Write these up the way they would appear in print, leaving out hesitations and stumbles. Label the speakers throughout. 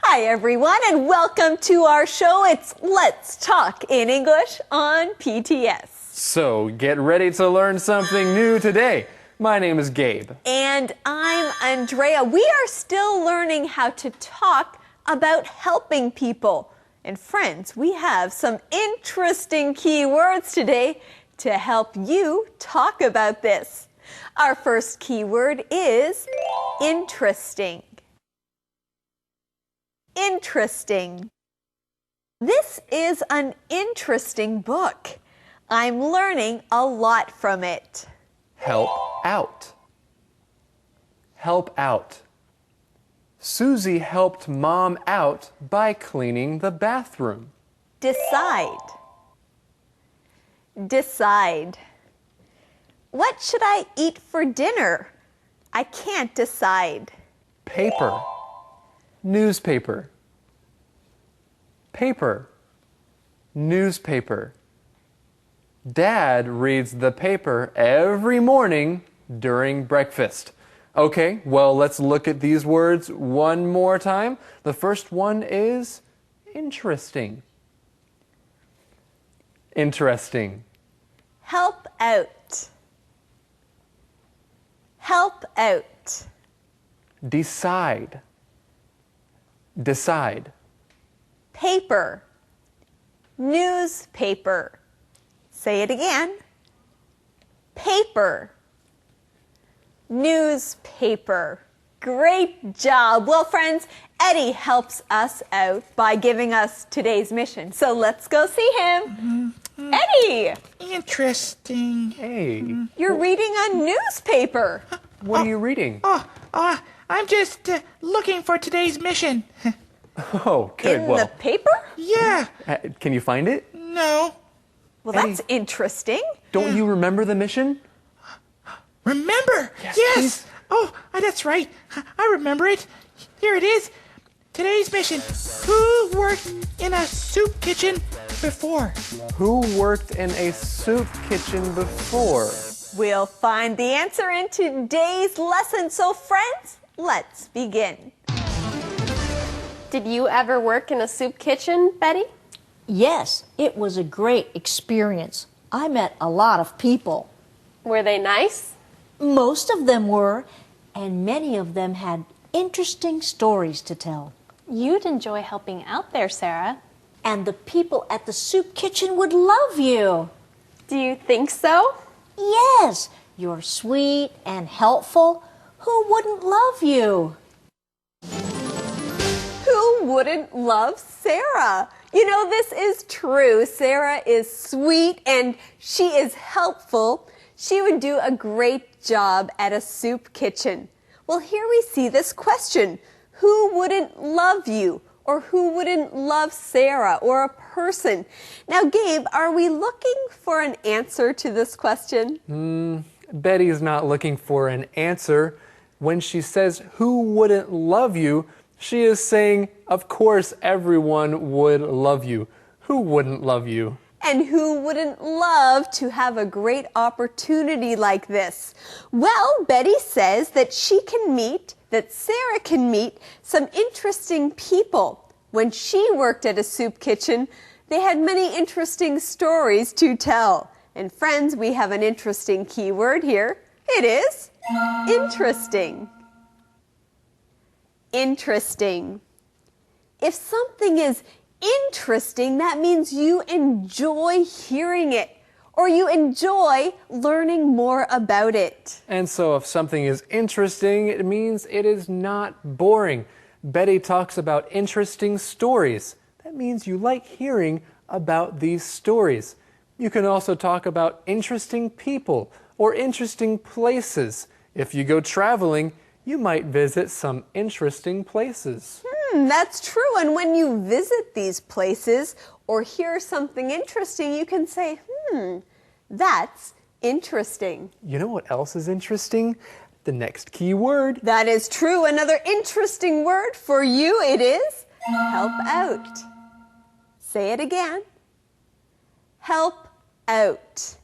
Speaker 1: Hi everyone and welcome to our show. It's Let's Talk in English on PTS.
Speaker 2: So get ready to learn something new today. My name is Gabe.
Speaker 1: And I'm Andrea. We are still learning how to talk about helping people. And friends, we have some interesting key words today to help you talk about this. Our first key word is interesting. Interesting. This is an interesting book. I'm learning a lot from it.
Speaker 2: Help out. Help out. Susie helped Mom out by cleaning the bathroom.
Speaker 1: Decide. Decide. What should I eat for dinner? I can't decide.
Speaker 2: Paper. Newspaper. Paper. Newspaper. Dad reads the paper every morning during breakfast. Okay, well, let's look at these words one more time. The first one is interesting. Interesting.
Speaker 1: Help out. Help out.
Speaker 2: Decide. Decide.
Speaker 1: Paper. Newspaper. Say it again. Paper. Newspaper. Great job. Well, friends, Eddie helps us out by giving us today's mission. So let's go see him. Eddie!
Speaker 3: Interesting.
Speaker 2: Hey.
Speaker 1: You're reading a newspaper.
Speaker 2: What are you reading?
Speaker 3: I'm just looking for today's mission.
Speaker 2: Oh, good.
Speaker 1: In
Speaker 2: Well,
Speaker 1: the paper?
Speaker 3: Yeah.
Speaker 2: can you find it?
Speaker 3: No.
Speaker 1: Well, that's interesting.
Speaker 2: Don't you remember the mission?
Speaker 3: Remember?
Speaker 2: Yes,
Speaker 3: Yes.
Speaker 2: please.
Speaker 3: Oh, that's right. I remember it. Here it is. Today's mission. Who worked in a soup kitchen before?
Speaker 2: Who worked in a soup kitchen before?
Speaker 1: We'll find the answer in today's lesson. So, friends, let's begin.
Speaker 4: Did you ever work in a soup kitchen, Betty?
Speaker 5: Yes, it was a great experience. I met a lot of people.
Speaker 4: Were they nice?
Speaker 5: Most of them were, and many of them had interesting stories to tell.
Speaker 4: You'd enjoy helping out there, Sarah.
Speaker 5: And the people at the soup kitchen would love you.
Speaker 4: Do you think so?
Speaker 5: Yes, you're sweet and helpful. Who wouldn't love you?
Speaker 1: Who wouldn't love Sarah? You know, this is true. Sarah is sweet and she is helpful. She would do a great job at a soup kitchen. Well, here we see this question. Who wouldn't love you? Or who wouldn't love Sarah or a person? Now, Gabe, are we looking for an answer to this question?
Speaker 2: Betty's not looking for an answer. When she says, who wouldn't love you, she is saying, of course, everyone would love you. Who wouldn't love you?
Speaker 1: And who wouldn't love to have a great opportunity like this? Well, Betty says that Sarah can meet some interesting people. When she worked at a soup kitchen, they had many interesting stories to tell. And friends, we have an interesting keyword here. It is interesting. Interesting. If something is interesting, that means you enjoy hearing it or you enjoy learning more about it.
Speaker 2: And so if something is interesting, it means it is not boring. Betty talks about interesting stories. That means you like hearing about these stories. You can also talk about interesting people or interesting places. If you go traveling, you might visit some interesting places.
Speaker 1: That's true. And when you visit these places or hear something interesting, you can say, that's interesting.
Speaker 2: You know what else is interesting? The next key word.
Speaker 1: That is true. Another interesting word for you, it is help out. Say it again. Help out.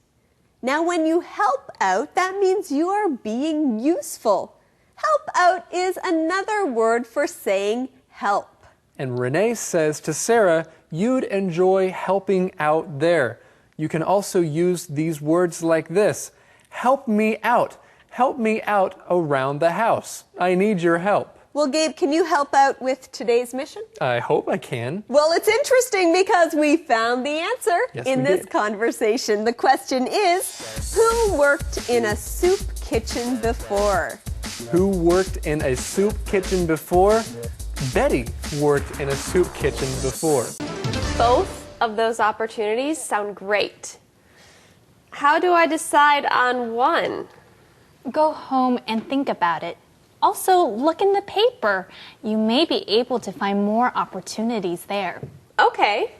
Speaker 1: Now, when you help out, that means you are being useful. Help out is another word for saying help.
Speaker 2: And Renee says to Sarah, you'd enjoy helping out there. You can also use these words like this. Help me out. Help me out around the house. I need your help.
Speaker 1: Well, Gabe, can you help out with today's mission?
Speaker 2: I hope I can.
Speaker 1: Well, it's interesting because we found the answer in this conversation. The question is, who worked in a soup kitchen before?
Speaker 2: Who worked in a soup kitchen before? Betty worked in a soup kitchen before.
Speaker 4: Both of those opportunities sound great. How do I decide on one?
Speaker 6: Go home and think about it. Also, look in the paper. You may be able to find more opportunities there.
Speaker 4: Okay.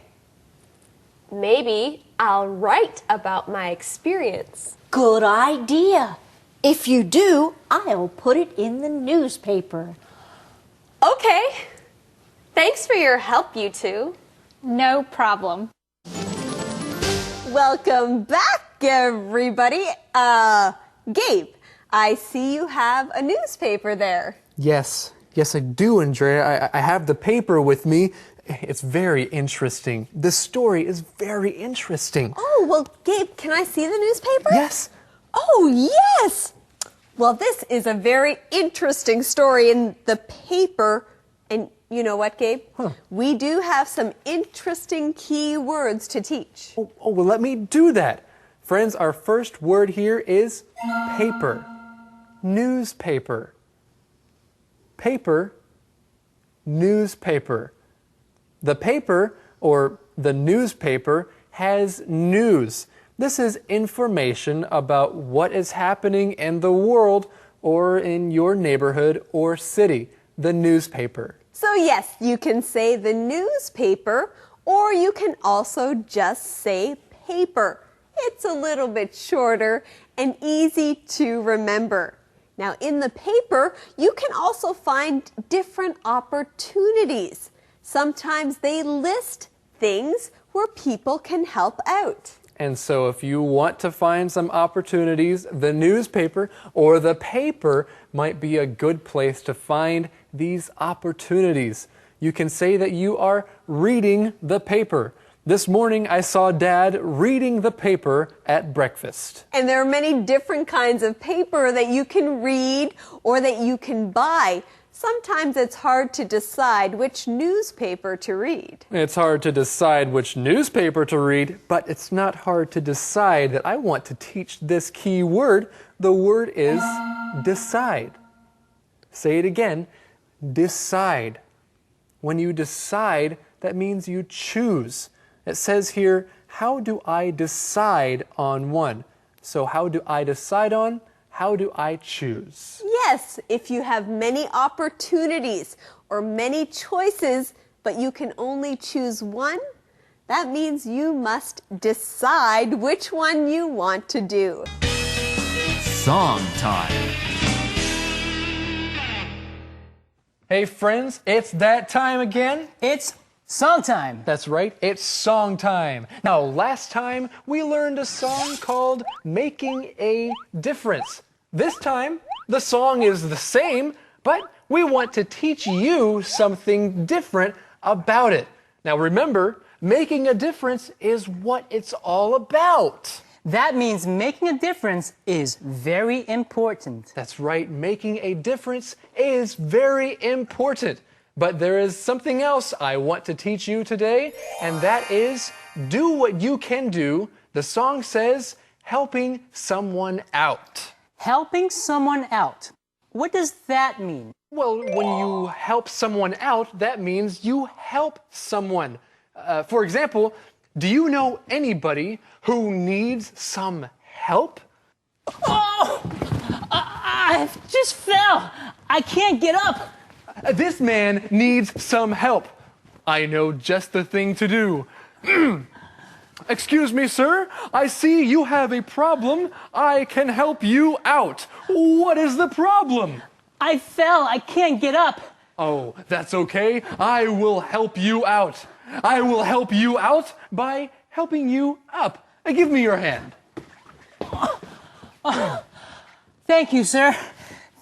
Speaker 4: Maybe I'll write about my experience.
Speaker 5: Good idea. If you do, I'll put it in the newspaper.
Speaker 4: Okay. Thanks for your help, you two.
Speaker 6: No problem.
Speaker 1: Welcome back, everybody. Gabe, I see you have a newspaper there.
Speaker 2: Yes, I do, Andrea. I have the paper with me. It's very interesting. The story is very interesting.
Speaker 1: Oh, well, Gabe, can I see the newspaper?
Speaker 2: Yes.
Speaker 1: Oh, yes. Well, this is a very interesting story in the paper. And you know what, Gabe? We do have some interesting key words to teach.
Speaker 2: Oh, well, let me do that. Friends, our first word here is paper. Newspaper. Paper, newspaper. The paper, or the newspaper, has news. This is information about what is happening in the world or in your neighborhood or city. The newspaper.
Speaker 1: So yes, you can say the newspaper, or you can also just say paper. It's a little bit shorter and easy to remember. Now, in the paper, you can also find different opportunities. Sometimes they list things where people can help out.
Speaker 2: And so if you want to find some opportunities, the newspaper or the paper might be a good place to find these opportunities. You can say that you are reading the paper. This morning I saw Dad reading the paper at breakfast.
Speaker 1: And there are many different kinds of paper that you can read or that you can buy. Sometimes it's hard to decide which newspaper to read.
Speaker 2: It's hard to decide which newspaper to read, but it's not hard to decide that I want to teach this key word. The word is decide. Say it again, decide. When you decide, that means you choose. It says here, how do I decide on one? So how do I decide on? How do I choose?
Speaker 1: Yes, if you have many opportunities or many choices, but you can only choose one, that means you must decide which one you want to do.
Speaker 7: Song time.
Speaker 2: Hey friends, it's that time again.
Speaker 8: It's song time.
Speaker 2: That's right, it's song time. Now, last time we learned a song called Making a Difference. This time, the song is the same, but we want to teach you something different about it. Now remember, making a difference is what it's all about.
Speaker 8: That means making a difference is very important.
Speaker 2: That's right, making a difference is very important. But there is something else I want to teach you today, and that is do what you can do. The song says helping someone out.
Speaker 8: Helping someone out. What does that mean?
Speaker 2: Well, when you help someone out, that means you help someone. For example, do you know anybody who needs some help?
Speaker 8: Oh! I just fell. I can't get up.
Speaker 2: This man needs some help. I know just the thing to do. Excuse me, sir. I see you have a problem. I can help you out. What is the problem?
Speaker 8: I fell. I can't get up.
Speaker 2: Oh, that's okay. I will help you out. I will help you out by helping you up. Give me your hand.
Speaker 8: Thank you, sir.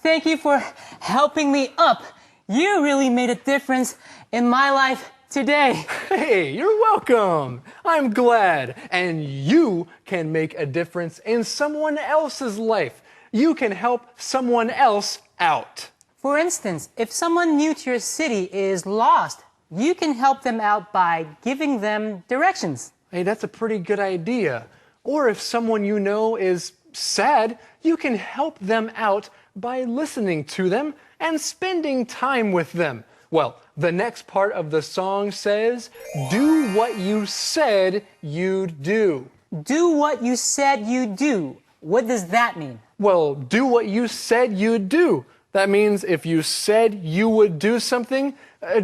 Speaker 8: Thank you for helping me up. You really made a difference, in my life today.
Speaker 2: Hey, you're welcome. I'm glad. And you can make a difference in someone else's life. You can help someone else out.
Speaker 8: For instance, if someone new to your city is lost, you can help them out by giving them directions.
Speaker 2: Hey, that's a pretty good idea. Or if someone you know is sad, you can help them out by listening to them and spending time with them. Well, the next part of the song says, do what you said you'd do.
Speaker 8: Do what you said you'd do. What does that mean?
Speaker 2: Well, do what you said you'd do. That means if you said you would do something,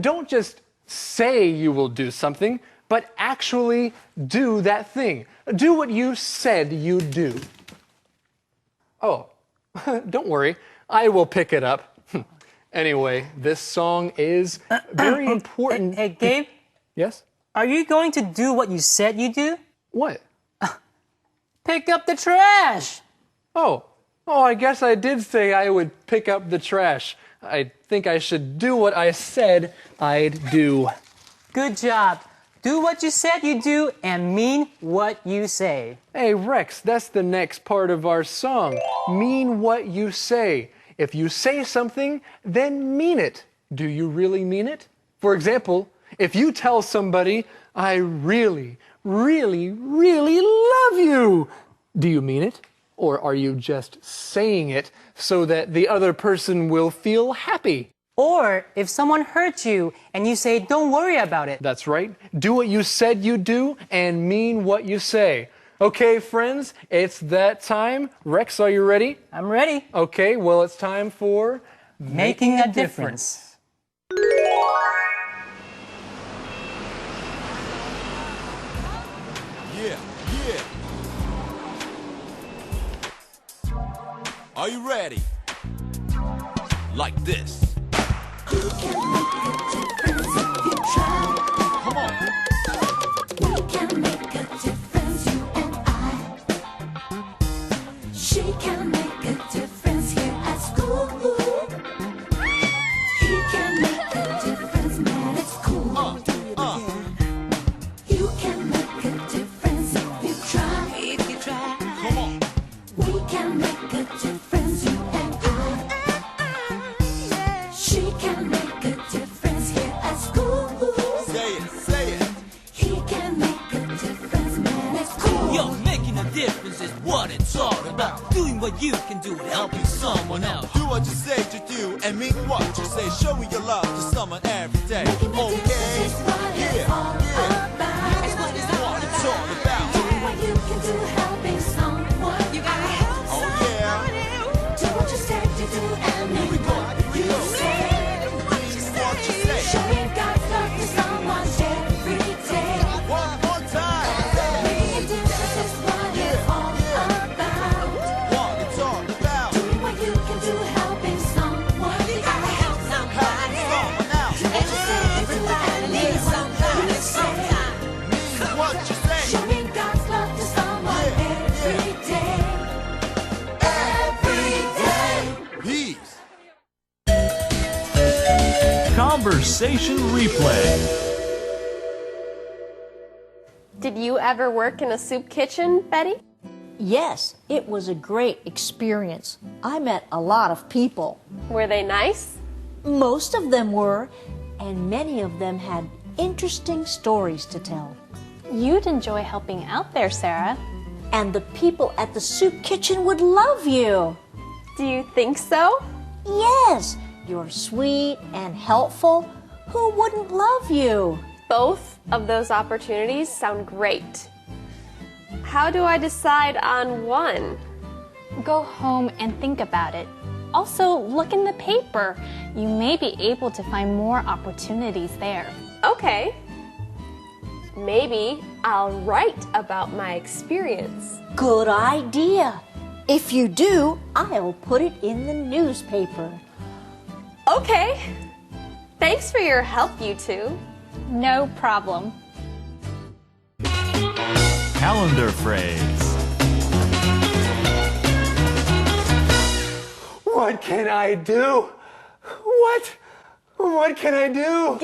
Speaker 2: don't just say you will do something, but actually do that thing. Do what you said you'd do. Oh, don't worry, I will pick it up. Anyway, this song is very important.
Speaker 8: Hey, Gabe?
Speaker 2: Yes?
Speaker 8: Are you going to do what you said you'd do?
Speaker 2: What?
Speaker 8: Pick up the trash!
Speaker 2: Oh, I guess I did say I would pick up the trash. I think I should do what I said I'd do.
Speaker 8: Good job. Do what you said you do and mean what you say.
Speaker 2: Hey, Rex, that's the next part of our song. Mean what you say. If you say something, then mean it. Do you really mean it? For example, if you tell somebody, I really, really, really love you, do you mean it? Or are you just saying it so that the other person will feel happy?
Speaker 8: Or if someone hurts you and you say, don't worry about it.
Speaker 2: That's right. Do what you said you do and mean what you say. Okay, friends, it's that time. Rex, are you ready?
Speaker 8: I'm ready.
Speaker 2: Okay, well, it's time for
Speaker 8: Making a difference.
Speaker 9: Yeah. Are you ready? Like this. You can make a difference if you try. Come on. We can make a difference, you and I. She can make a difference here at school. He can make a difference, man, it's cool. You can make a difference if you try. Come on. We can make a difference, you and I. She can make a difference here at school. Say it. He can make a difference, man, it's cool.
Speaker 10: Yo, making a difference is what it's all about. Doing what you can do, helping someone else.
Speaker 9: Do what you say to do and mean what you say. Showing your love to someone every day.
Speaker 10: Making a difference is what it's all about.
Speaker 9: It's what it's all about.
Speaker 10: Doing what you can do, helping someone. You gotta help someone else. Do what you said you do and mean what you say. Showing God's love to someone every day.
Speaker 9: One more time.
Speaker 10: Making a difference is what it's all about.
Speaker 9: What it's all about.
Speaker 10: Doing what you can do, helping someone. You gotta help somebody else.
Speaker 9: Someone else.
Speaker 10: Do what you said you do and mean what you say.
Speaker 9: Mean what you say.
Speaker 10: Showing God's love to someone every day. Every day.
Speaker 9: Peace.
Speaker 7: Conversation replay.
Speaker 4: Did you ever work in a soup kitchen, Betty?
Speaker 5: Yes, it was a great experience. I met a lot of people.
Speaker 4: Were they nice?
Speaker 5: Most of them were, and many of them had interesting stories to tell.
Speaker 6: You'd enjoy helping out there, Sarah.
Speaker 5: And the people at the soup kitchen would love you.
Speaker 4: Do you think so?
Speaker 5: Yes, you're sweet and helpful. Who wouldn't love you?
Speaker 4: Both of those opportunities sound great. How do I decide on one?
Speaker 6: Go home and think about it. Also, look in the paper. You may be able to find more opportunities there.
Speaker 4: Okay. Maybe I'll write about my experience.
Speaker 5: Good idea. If you do, I'll put it in the newspaper.
Speaker 4: Okay. Thanks for your help, you two.
Speaker 6: No problem.
Speaker 7: Calendar phrase.
Speaker 2: What can I do? What? What can I do?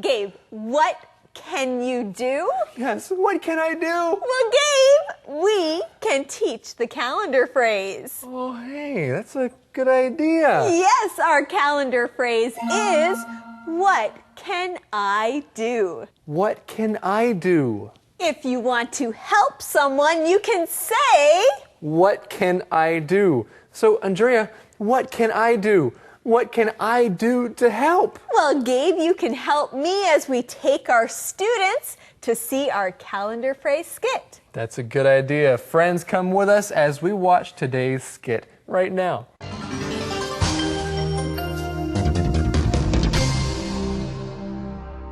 Speaker 1: Gabe, what can you do?
Speaker 2: Yes, what can I do?
Speaker 1: Well, Gabe, we can teach the calendar phrase.
Speaker 2: Oh, hey, that's a good idea.
Speaker 1: Yes, our calendar phrase is, what can I do?
Speaker 2: What can I do?
Speaker 1: If you want to help someone, you can say,
Speaker 2: What can I do? So, Andrea, what can I do? What can I do to help?
Speaker 1: well, Gabe, you can help me as we take our students to see our calendar phrase skit.
Speaker 2: That's a good idea. Friends, come with us as we watch today's skit right now.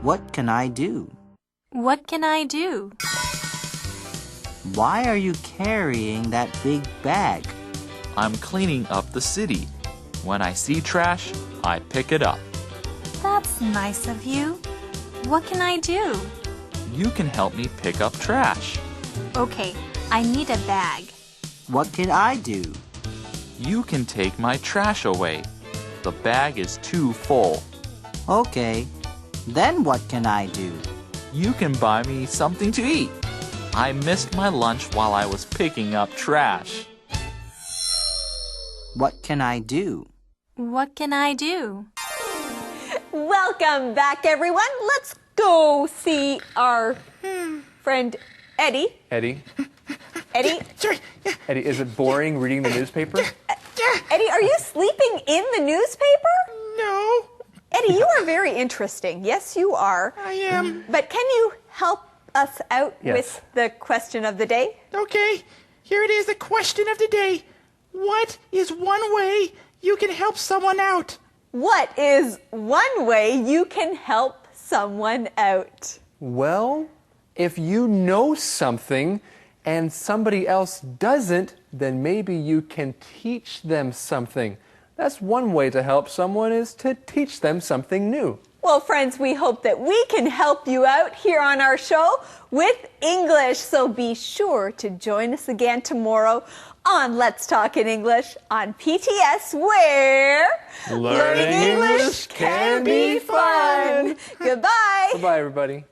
Speaker 11: What can I do?
Speaker 12: What can I do?
Speaker 11: Why are you carrying that big bag?
Speaker 13: I'm cleaning up the city. When I see trash, I pick it up.
Speaker 12: That's nice of you. What can I do?
Speaker 13: You can help me pick up trash.
Speaker 12: Okay, I need a bag.
Speaker 11: What can I do?
Speaker 13: You can take my trash away. The bag is too full.
Speaker 11: Okay, then what can I do?
Speaker 13: You can buy me something to eat. I missed my lunch while I was picking up trash.
Speaker 11: What can I do?
Speaker 12: What can I do?
Speaker 1: Welcome back, everyone. Let's go see our friend Eddie.
Speaker 2: Eddie?
Speaker 3: Sorry.
Speaker 2: Eddie, is it boring reading the newspaper?
Speaker 1: Eddie, are you sleeping in the newspaper?
Speaker 3: No,
Speaker 1: Eddie, you are very interesting. Yes, you are.
Speaker 3: I am.
Speaker 1: But can you help us out
Speaker 2: Yes.
Speaker 1: with the question of the day?
Speaker 3: Okay, here it is, the question of the day. What is one way you can help someone out?
Speaker 1: What is one way you can help someone out?
Speaker 2: Well, if you know something and somebody else doesn't, then maybe you can teach them something. That's one way to help someone, is to teach them something new.
Speaker 1: Well, friends, we hope that we can help you out here on our show with English. So be sure to join us again tomorrow on Let's Talk in English on PTS, where
Speaker 2: Learning English can be fun.
Speaker 1: Goodbye.
Speaker 2: Bye-bye, everybody.